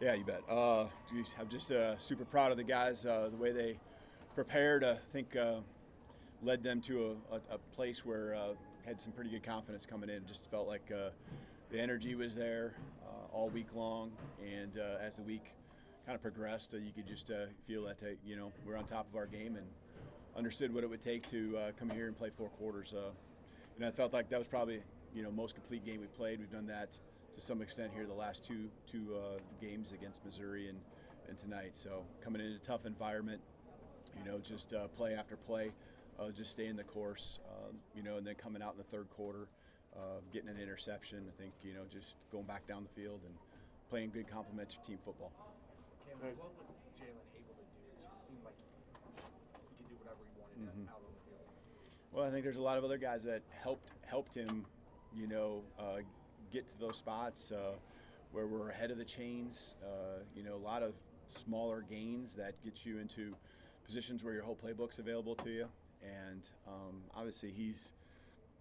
Yeah, you bet. Geez, I'm just super proud of the guys, the way they prepared. I think led them to a place where had some pretty good confidence coming in. Just felt like the energy was there all week long, and as the week kind of progressed, you could just feel that we're on top of our game and understood what it would take to come here and play 4 quarters. And I felt like that was probably most complete game we've played. We've done that to some extent here the last two games against Missouri and tonight. So coming in a tough environment, just play after play, just staying the course, and then coming out in the third quarter, getting an interception. I think just going back down the field and playing good complementary team football. Cameron, what was Jalen able to do? It just seemed like he could do whatever he wanted out on the field. Well, I think there's a lot of other guys that helped him, get to those spots where we're ahead of the chains. A lot of smaller gains that get you into positions where your whole playbook's available to you. And obviously he's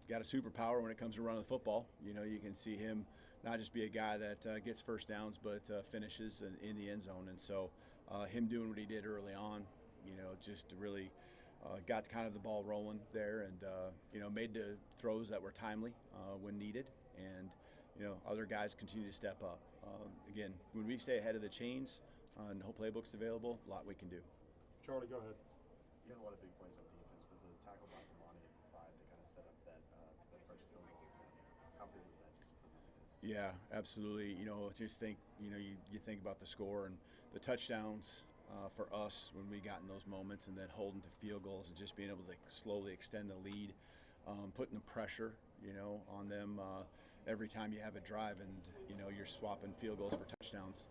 got a superpower when it comes to running the football. You can see him not just be a guy that gets first downs, but finishes in the end zone. And so him doing what he did early on, just really got kind of the ball rolling there and, made the throws that were timely when needed. And, other guys continue to step up. Again, when we stay ahead of the chains and the whole playbook's available, a lot we can do. Charlie, go ahead. You had a lot of big plays on defense, but the tackle by Kamani at the 5 to kind of set up that first field goal. How big was that just for the defense? Yeah, absolutely. Just think, you think about the score and the touchdowns for us when we got in those moments, and then holding to field goals and just being able to slowly extend the lead, putting the pressure, on them every time you have a drive, and you're swapping field goals for touchdowns.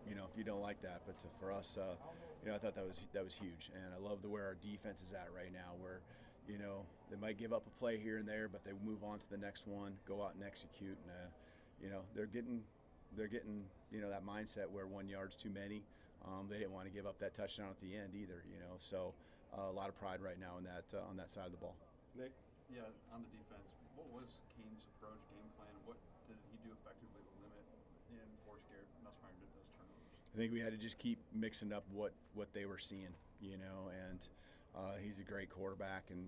You don't like that, but for us, I thought that was huge, and I love where our defense is at right now, where they might give up a play here and there, but they move on to the next one, go out and execute, and they're getting that mindset where 1 yard's too many. They didn't want to give up that touchdown at the end either, so a lot of pride right now on that side of the ball. Nick? Yeah, on the defense, what was Kane's approach, game plan? What did he do effectively to limit and force Garrett Nussmeier to those turnovers? I think we had to just keep mixing up what they were seeing, and he's a great quarterback and,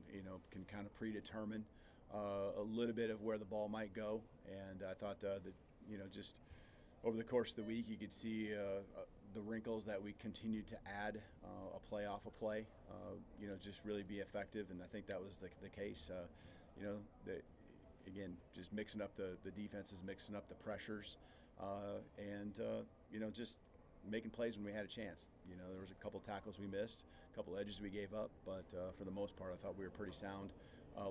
can kind of predetermine a little bit of where the ball might go. And I thought that, just over the course of the week, you could see the wrinkles that we continued to add a play off a play, just really be effective. And I think that was the case. Again, just mixing up the defenses, mixing up the pressures, and just making plays when we had a chance. There was a couple tackles we missed, a couple edges we gave up, but for the most part, I thought we were pretty sound,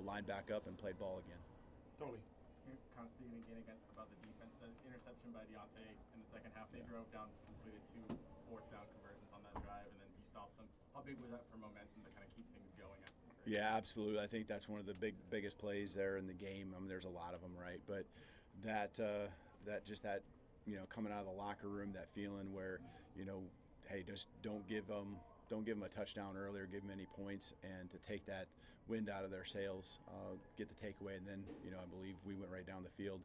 lined back up and played ball again. Tony? Kind of speaking again about the defense, the interception by Deontay in the second half, they drove down, completed 2 fourth-down conversions on that drive, and then he stops them. How big was that for momentum to kind of keep things going? Yeah, absolutely. I think that's one of the biggest plays there in the game. I mean, there's a lot of them, right? But that coming out of the locker room, that feeling where, hey, just don't give them a touchdown early or give them any points, and to take that wind out of their sails, get the takeaway, and then I believe we went right down the field,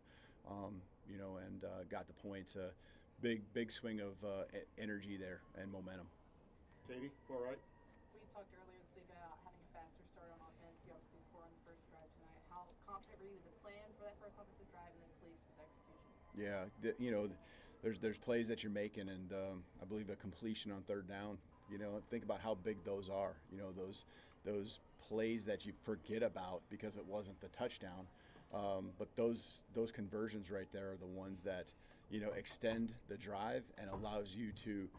and got the points. Big swing of energy there and momentum. Katie, all right. We talked earlier this week about having a faster start on offense. You obviously score on the first drive tonight. How confident were you with the plan for that first offensive drive, and then pleased with execution? Yeah, there's plays that you're making, and I believe a completion on third down. Think about how big those are. Those plays that you forget about because it wasn't the touchdown. But those conversions right there are the ones that extend the drive and allows you to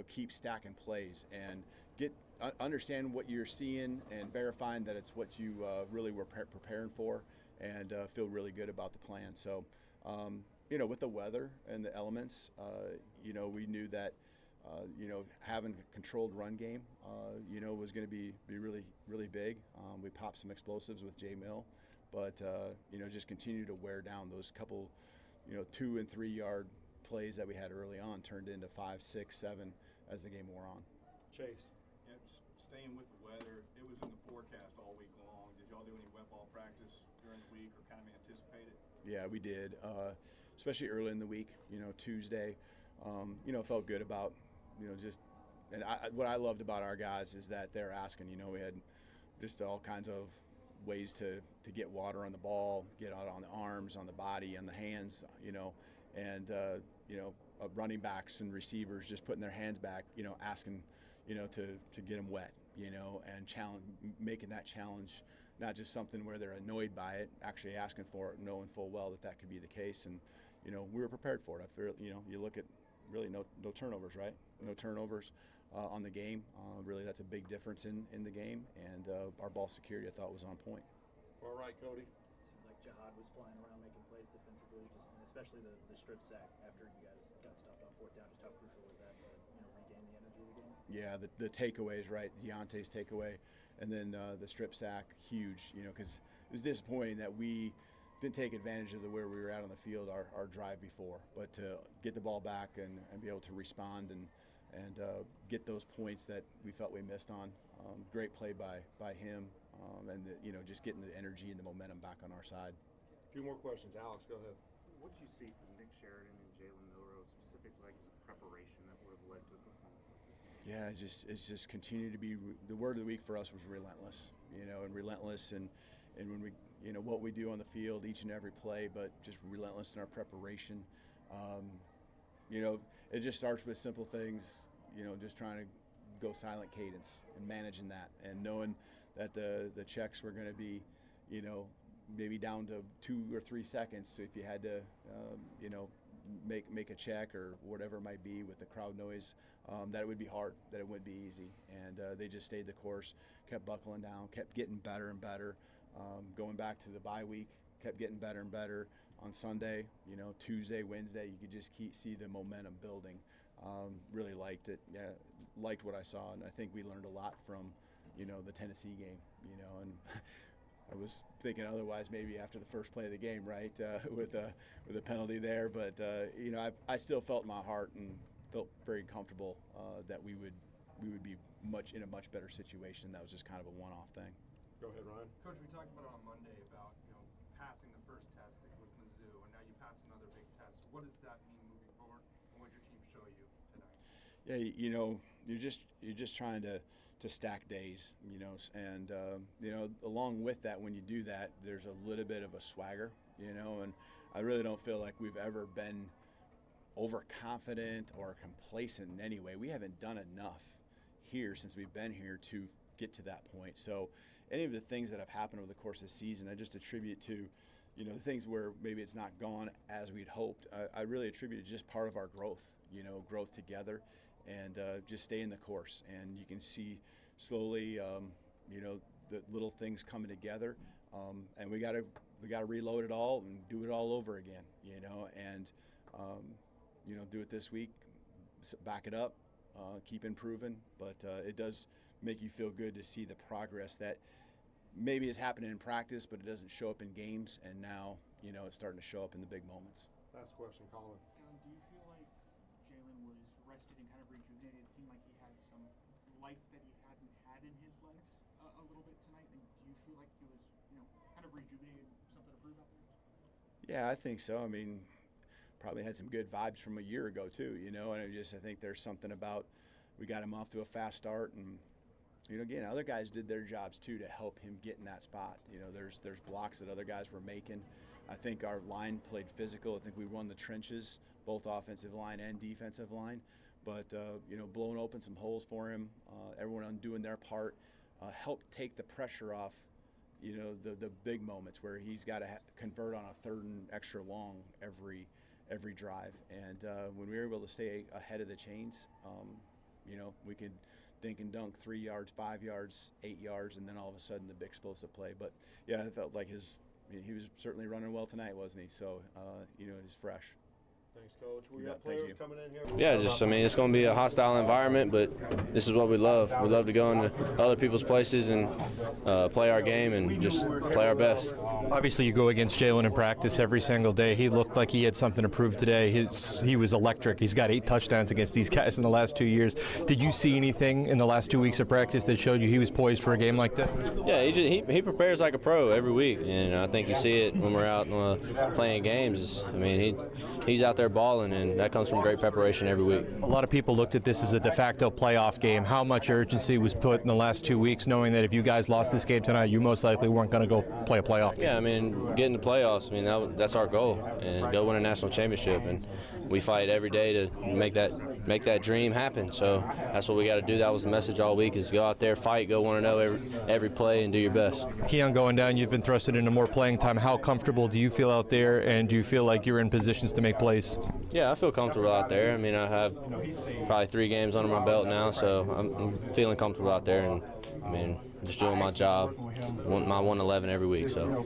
keep stacking plays and understand what you're seeing and verifying that it's what you really were preparing for, and feel really good about the plan. So with the weather and the elements, we knew that having a controlled run game was going to be really, really big. We popped some explosives with Jay Mill, but just continue to wear down those couple 2 and 3 yard plays that we had early on turned into 5, 6, 7 as the game wore on. Chase? Yeah, just staying with the weather, it was in the forecast all week long. Did y'all do any wet ball practice during the week or kind of anticipate it? Yeah, we did, especially early in the week. Tuesday, felt good about, just – and what I loved about our guys is that they're asking. We had just all kinds of ways to get water on the ball, get out on the arms, on the body, on the hands, and running backs and receivers just putting their hands back, asking, to get them wet, and making that challenge not just something where they're annoyed by it, actually asking for it, knowing full well that could be the case. And we were prepared for it. I feel, you look at really no turnovers, right? No turnovers on the game. Really, that's a big difference in the game. And our ball security, I thought, was on point. All right, Cody. Seemed like Jihad was flying around making plays defensively, and especially the strip sack after you guys got stopped on fourth down. Just how crucial was that to regain the energy of the game? Yeah, the takeaways, right? Deontay's takeaway, and then the strip sack, huge. Because it was disappointing that we didn't take advantage of where we were at on the field our drive before, but to get the ball back and be able to respond and get those points that we felt we missed on. Great play by him, and just getting the energy and the momentum back on our side. A few more questions. Alex, go ahead. What did you see from Nick Sheridan and Jalen Milroe, specifically like preparation that would have led to a performance like this? Yeah, it's just continued to be the word of the week for us was relentless, and relentless and when we what we do on the field each and every play, but just relentless in our preparation. It just starts with simple things, just trying to go silent cadence and managing that and knowing that the checks were going to be, maybe down to 2 or 3 seconds. So if you had to, make a check or whatever it might be with the crowd noise, that it would be hard, that it wouldn't be easy. And they just stayed the course, kept buckling down, kept getting better and better. Going back to the bye week, kept getting better and better. On Sunday, Tuesday, Wednesday, you could just see the momentum building. Really liked it. Yeah, liked what I saw, and I think we learned a lot from, the Tennessee game. And I was thinking otherwise maybe after the first play of the game, right, with a penalty there. But I still felt in my heart and felt very comfortable that we would be in a much better situation. That was just kind of a one-off thing. Go ahead, Ryan. Coach, we talked about it on Monday about passing the first test with Mizzou, and now you passed another big test. What does that mean moving forward, and what did your team show you tonight? Yeah, you're just trying to stack days, and along with that, when you do that, there's a little bit of a swagger, and I really don't feel like we've ever been overconfident or complacent in any way. We haven't done enough here since we've been here to get to that point. So any of the things that have happened over the course of the season, I just attribute to, the things where maybe it's not gone as we'd hoped. I really attribute it just part of our growth, growth together, and just stay in the course. And you can see slowly, the little things coming together, and we got to reload it all and do it all over again, and do it this week, back it up, keep improving. But it does make you feel good to see the progress that maybe is happening in practice, but it doesn't show up in games, and now it's starting to show up in the big moments. Last question, Colin. Do you feel like Jalen was rested and kind of rejuvenated? It seemed like he had some life that he hadn't had in his legs a little bit tonight. And do you feel like he was, kind of rejuvenated, something to prove out there? Yeah, I think so. I mean, probably had some good vibes from a year ago too, and I think there's something about we got him off to a fast start, and again, other guys did their jobs too to help him get in that spot. There's blocks that other guys were making. I think our line played physical. I think we won the trenches, both offensive line and defensive line. But blowing open some holes for him, everyone doing their part, helped take the pressure off. The big moments where he's got to convert on a 3rd and extra long every drive. And when we were able to stay ahead of the chains, we could dink and dunk 3 yards, 5 yards, 8 yards, and then all of a sudden the big explosive play. But yeah, I felt like he was certainly running well tonight, wasn't he? So he's fresh. Thanks, Coach. We Yeah, got thank players you. coming in here. Yeah, it's going to be a hostile environment, but this is what we love. We love to go into other people's places and play our game and just play our best. Obviously, you go against Jalen in practice every single day. He looked like he had something to prove today. He was electric. He's got 8 touchdowns against these guys in the last 2 years. Did you see anything in the last 2 weeks of practice that showed you he was poised for a game like this? Yeah, he prepares like a pro every week, and I think you see it when we're out playing games. I mean, he's out there there balling, and that comes from great preparation every week. A lot of people looked at this as a de facto playoff game. How much urgency was put in the last 2 weeks, knowing that if you guys lost this game tonight, you most likely weren't going to go play a playoff game? Yeah, I mean, getting the playoffs, I mean, that's our goal, and go win a national championship. And we fight every day to make that dream happen. So that's what we got to do. That was the message all week: is go out there, fight, go 1-0 every play, and do your best. Keon, going down, you've been thrusted into more playing time. How comfortable do you feel out there, and do you feel like you're in positions to make plays? Yeah, I feel comfortable out there. I mean, I have probably 3 games under my belt now, so I'm feeling comfortable out there, and I mean, just doing my job, my 111 every week. So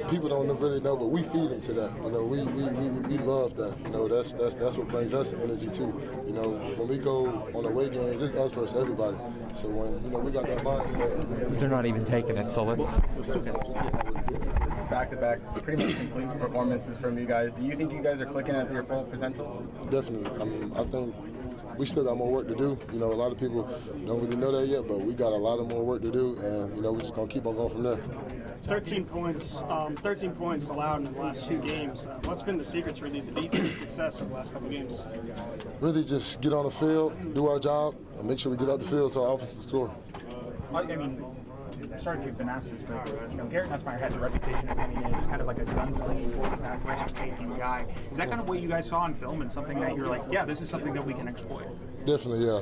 People don't really know, but we feed into that. You know, we love that. You know, that's what brings us energy too. You know, when we go on away games, it's us versus everybody. So when we got that mindset, they're not even taking it. So let's. Back-to-back, pretty much complete performances from you guys. Do you think you guys are clicking at your full potential? Definitely. I think we still got more work to do. You know, a lot of people don't really know that yet, but we got a lot of more work to do, and we're just gonna keep on going from there. 13 points allowed in the last 2 games. What's been the secret to really the defensive success over the last couple games? Really, just get on the field, do our job, and make sure we get out the field so our offense can score. I mean, sorry if you've been asked this, but Garrett Nussmeier has a reputation of being as kind of like a gunslinging quarterback, risk-taking guy. Is that kind of what you guys saw on film and something that you're like, yeah, this is something that we can exploit? Definitely, yeah.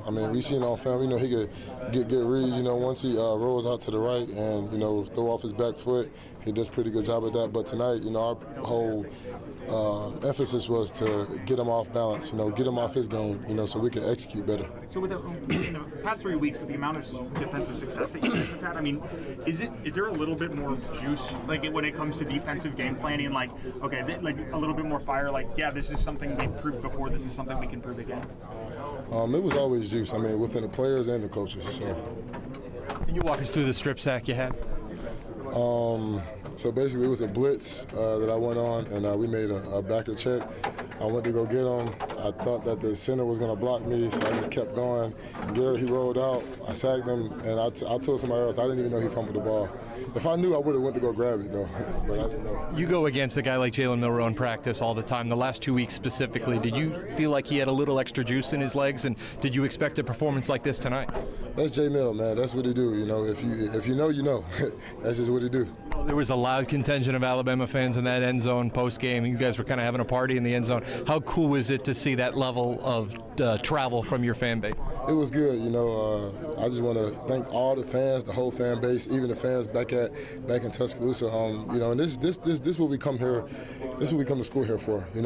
I mean, we seen on film, he could get reads, once he rolls out to the right and, throw off his back foot. He does a pretty good job at that. But tonight, our whole emphasis was to get him off balance, get him off his game, so we can execute better. So in the past 3 weeks, with the amount of defensive success that you guys have had, I mean, is there a little bit more juice, like when it comes to defensive game planning, like, okay, like a little bit more fire, like, yeah, this is something we've proved before, this is something we can prove again? It was always juice, I mean, within the players and the coaches. So. Can you walk us through the strip sack you had? So basically, it was a blitz that I went on, and we made a backer check. I went to go get him. I thought that the center was going to block me, so I just kept going. Garrett, he rolled out. I sacked him, and I told somebody else. I didn't even know he fumbled the ball. If I knew, I would have went to go grab it, though. But I didn't know. You go against a guy like Jalen Milroe in practice all the time. The last 2 weeks specifically, did you feel like he had a little extra juice in his legs, and did you expect a performance like this tonight? That's J Mill, man. That's what he do. If you know, you know. That's just what he do. There was a loud contingent of Alabama fans in that end zone post-game. You guys were kind of having a party in the end zone. How cool was it to see that level of travel from your fan base? It was good. I just want to thank all the fans, the whole fan base, even the fans back in Tuscaloosa. And this what we come here. This is what we come to school here for. And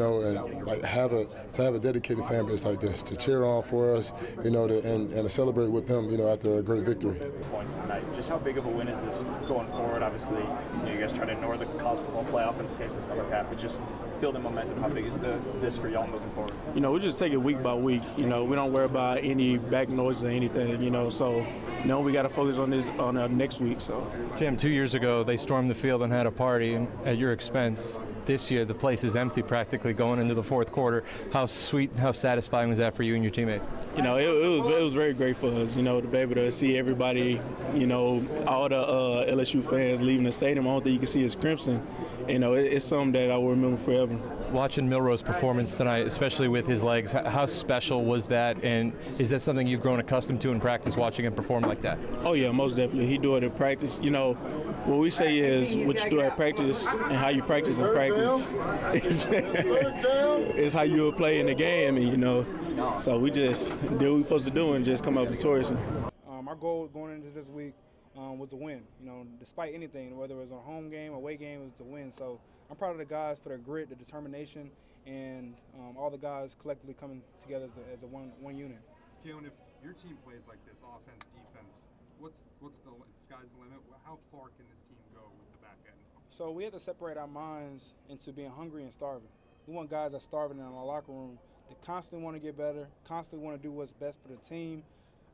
like have a dedicated fan base like this to cheer on for us. And to celebrate with them. After a great victory. Points tonight. Just how big of a win is this going forward? Obviously, you guys try to ignore the college football playoff implications and stuff like that, but just building momentum. How big is this for y'all moving forward? We just take it week by week. We don't worry about any back noises or anything. So we got to focus on next week. So, Jim, 2 years ago they stormed the field and had a party at your expense. This year the place is empty practically going into the fourth quarter. How sweet, how satisfying was that for you and your teammates? It was very great for us. To be able to see everybody. All the LSU fans leaving the stadium. The only thing you can see is crimson. It's something that I will remember forever. Watching Milroe's performance tonight, especially with his legs, how special was that? And is that something you've grown accustomed to in practice, watching him perform like that? Oh, yeah, most definitely. He do it in practice. What we say is what you do at practice and how you practice in practice is how you will play in the game. And, so we just do what we're supposed to do and just come out victorious. Our goal going into this week was to win. Despite anything, whether it was a home game, away game, it was to win. So I'm proud of the guys for their grit, the determination, and all the guys collectively coming together as a one unit. Jalen, if your team plays like this, offense, defense, what's the sky's the limit? How far can this team go with the back end? So we have to separate our minds into being hungry and starving. We want guys that are starving in our locker room that constantly want to get better, constantly want to do what's best for the team.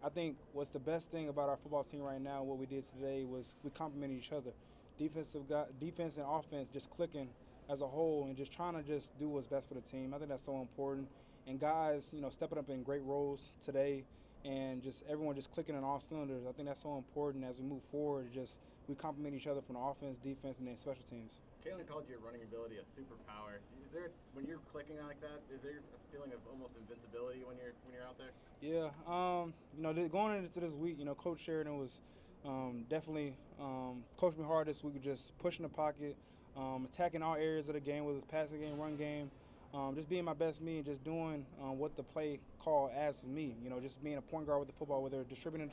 I think what's the best thing about our football team right now, what we did today, was we complemented each other. Defense and offense just clicking as a whole and just trying to just do what's best for the team. I think that's so important. And guys, stepping up in great roles today and just everyone just clicking in all cylinders. I think that's so important as we move forward. We complement each other from the offense, defense, and then special teams. Kalen called your running ability a superpower. Is there, when you're clicking like that, is there a feeling of almost invincibility when you're out there? Yeah, going into this week, Coach Sheridan was definitely coached me hard this week with just pushing the pocket, attacking all areas of the game, whether it's passing game, run game, just being my best me and just doing what the play call asks of me. Just being a point guard with the football, whether distributing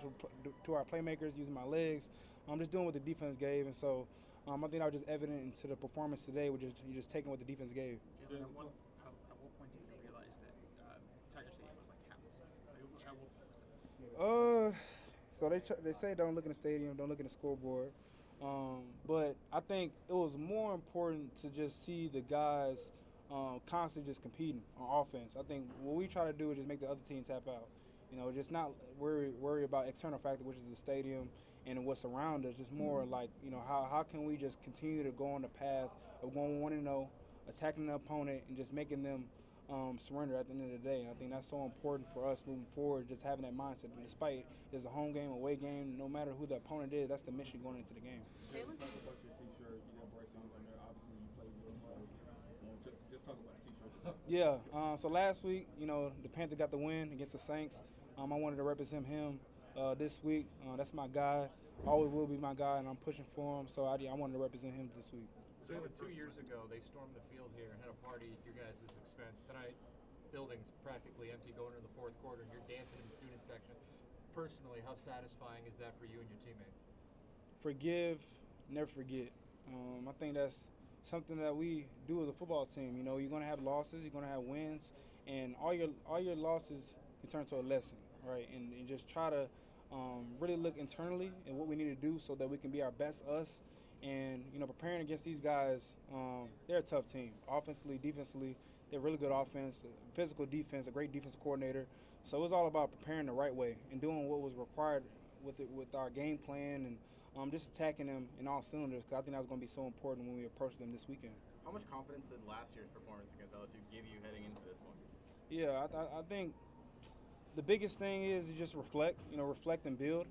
to our playmakers, using my legs, just doing what the defense gave. And so I think that was just evident into the performance today, which is you just taking what the defense gave. At what point did you realize that Tiger Stadium was like half? At what point was that? So they say don't look in the stadium, don't look in the scoreboard. But I think it was more important to just see the guys constantly just competing on offense. I think what we try to do is just make the other team tap out. Just not worry about external factor, which is the stadium and what's around us. Just more like, how can we just continue to go on the path of going 1-0, attacking the opponent, and just making them surrender at the end of the day. And I think that's so important for us moving forward, just having that mindset. Despite it's a home game, away game, no matter who the opponent is, that's the mission going into the game. Talk about your T-shirt. You got Bryce Young on there. Obviously, you play with him. Just talk about the T-shirt. Yeah. So last week, the Panthers got the win against the Saints. I wanted to represent him this week. That's my guy. Always will be my guy, and I'm pushing for him. So I wanted to represent him this week. Jalen, 2 years ago, they stormed the field here and had a party at your guys' expense. Tonight, building's practically empty going into the fourth quarter, and you're dancing in the student section. Personally, how satisfying is that for you and your teammates? Forgive, never forget. I think that's something that we do as a football team. You're going to have losses, you're going to have wins, and all your losses can turn to a lesson, right? And just try to really look internally at what we need to do so that we can be our best us. And, preparing against these guys, they're a tough team. Offensively, defensively, they're really good offense, physical defense, a great defensive coordinator. So it was all about preparing the right way and doing what was required with our game plan and just attacking them in all cylinders, because I think that was going to be so important when we approach them this weekend. How much confidence did last year's performance against LSU give you heading into this one? Yeah, I think the biggest thing is you just reflect and build.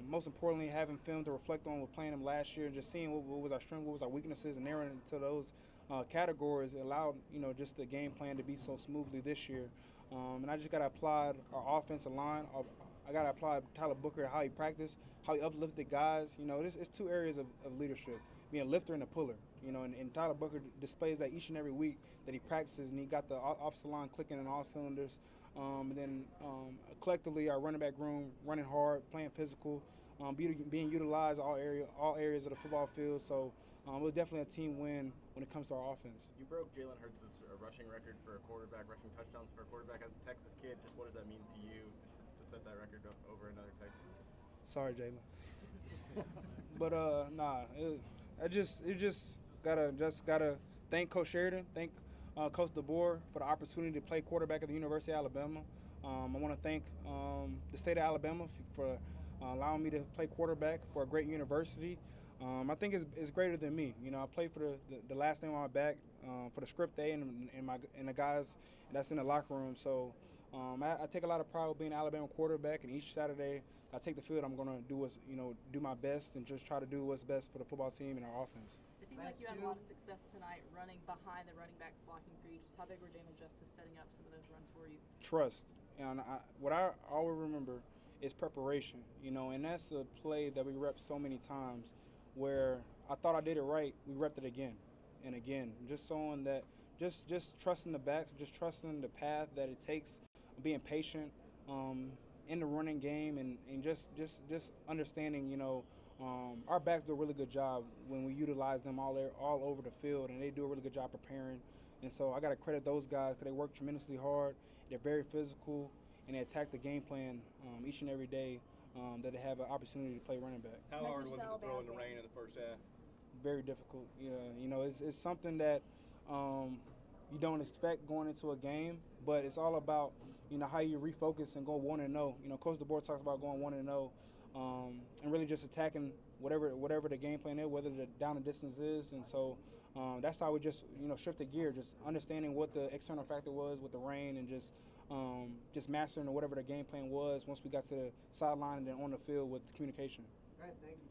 Most importantly, having film to reflect on with playing them last year and just seeing what was our strength, what was our weaknesses, and narrowing into those categories allowed, just the game plan to be so smoothly this year. And I just got to apply our offensive line. I got to apply Tyler Booker, how he practiced, how he uplifted guys. It's two areas of leadership, being a lifter and a puller. And Tyler Booker displays that each and every week that he practices, and he got the offensive line clicking in all cylinders. And then collectively, our running back room running hard, playing physical, being utilized all areas of the football field. So it was definitely a team win when it comes to our offense. You broke Jalen Hurts' rushing record for a quarterback, rushing touchdowns for a quarterback. As a Texas kid, just what does that mean to you to set that record up over another Texan? Sorry, Jalen. But it just gotta thank Coach Sheridan, thank Coach DeBoer for the opportunity to play quarterback at the University of Alabama. I want to thank the state of Alabama for allowing me to play quarterback for a great university. I think it's greater than me. I played for the last name on my back, for the script A and the guys that's in the locker room. So I take a lot of pride with being an Alabama quarterback, and each Saturday I take the field. I'm going to do my best and just try to do what's best for the football team and our offense. It seems like you had a lot of success tonight running behind the running backs, blocking for you. Just how big were Jamin Justice setting up some of those runs for you? Trust. And what I always remember is preparation, and that's a play that we rep so many times where I thought I did it right, we repped it again and again. Just showing that, just trusting the backs, just trusting the path that it takes, being patient in the running game, and just understanding, our backs do a really good job when we utilize them all over the field, and they do a really good job preparing. And so I got to credit those guys because they work tremendously hard. They're very physical, and they attack the game plan each and every day that they have an opportunity to play running back. How hard was it to throw in the rain in the first half? Very difficult. It's something that you don't expect going into a game, but it's all about how you refocus and go 1-0. Coach DeBoer talks about going 1-0 and really just attacking whatever the game plan is, whether the down and distance is. And so that's how we just shifted gear, just understanding what the external factor was with the rain, and just mastering whatever the game plan was once we got to the sideline and then on the field with the communication. All right, thank you.